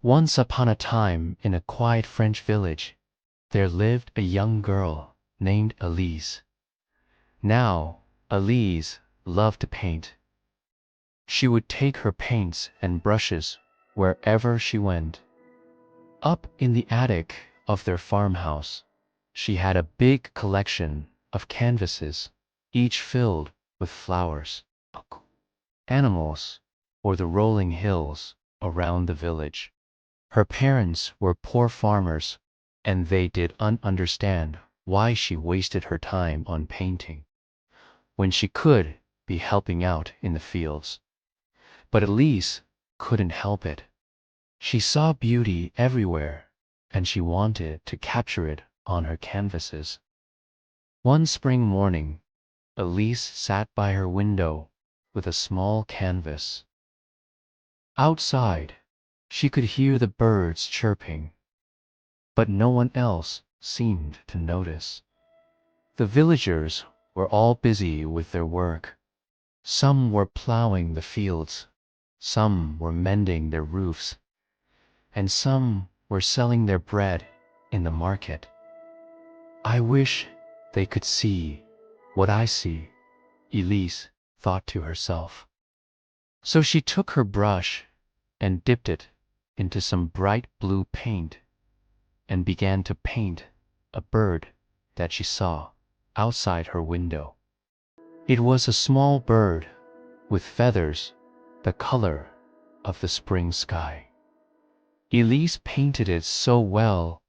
Once upon a time, in a quiet French village, there lived a young girl named Elise. Now, Elise loved to paint. She would take her paints and brushes wherever she went. Up in the attic of their farmhouse, she had a big collection of canvases, each filled with flowers, animals, or the rolling hills around the village. Her parents were poor farmers, and they didn't understand why she wasted her time on painting, when she could be helping out in the fields. But Elise couldn't help it. She saw beauty everywhere, and she wanted to capture it on her canvases. One spring morning, Elise sat by her window with a small canvas. Outside, she could hear the birds chirping, but no one else seemed to notice. The villagers were all busy with their work. Some were plowing the fields, some were mending their roofs, and some were selling their bread in the market. I wish they could see what I see, Elise thought to herself. So she took her brush and dipped it into some bright blue paint and began to paint a bird that she saw outside her window. It was a small bird with feathers the color of the spring sky. Elise painted it so well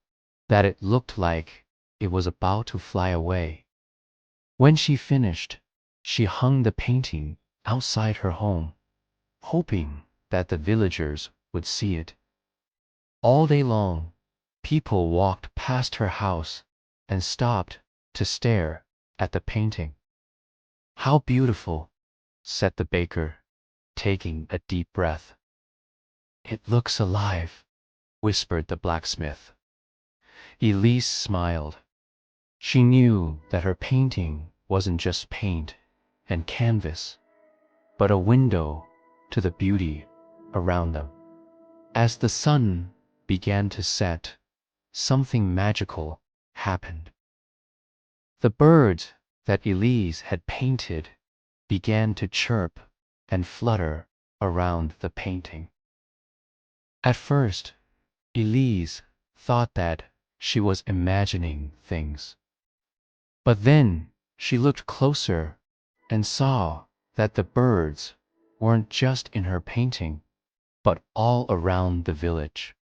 that it looked like it was about to fly away. When she finished, she hung the painting outside her home, hoping that the villagers would see it. All day long, people walked past her house and stopped to stare at the painting. "How beautiful," said the baker, taking a deep breath. "It looks alive," whispered the blacksmith. Elise smiled. She knew that her painting wasn't just paint and canvas, but a window to the beauty around them. As the sun began to set, something magical happened. The birds that Elise had painted began to chirp and flutter around the painting. At first, Elise thought that she was imagining things. But then she looked closer and saw that the birds weren't just in her painting, but all around the village.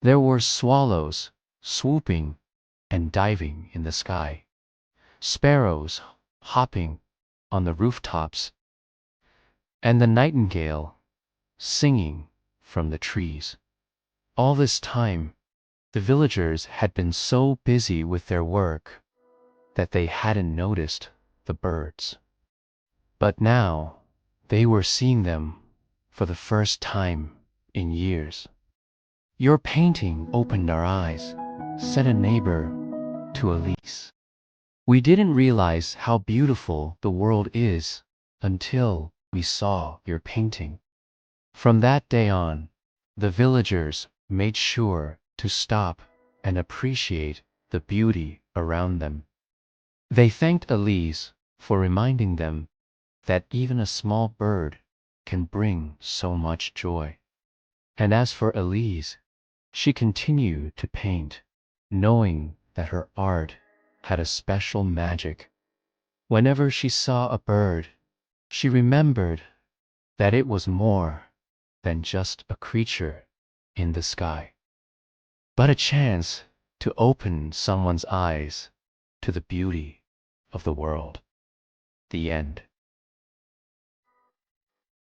There were swallows swooping and diving in the sky, sparrows hopping on the rooftops, and the nightingale singing from the trees. All this time, the villagers had been so busy with their work that they hadn't noticed the birds. But now they were seeing them for the first time in years. "Your painting opened our eyes," said a neighbor to Elise. "We didn't realize how beautiful the world is until we saw your painting." From that day on, the villagers made sure to stop and appreciate the beauty around them. They thanked Elise for reminding them that even a small bird can bring so much joy. And as for Elise, she continued to paint, knowing that her art had a special magic. Whenever she saw a bird, she remembered that it was more than just a creature in the sky, but a chance to open someone's eyes to the beauty of the world. The end.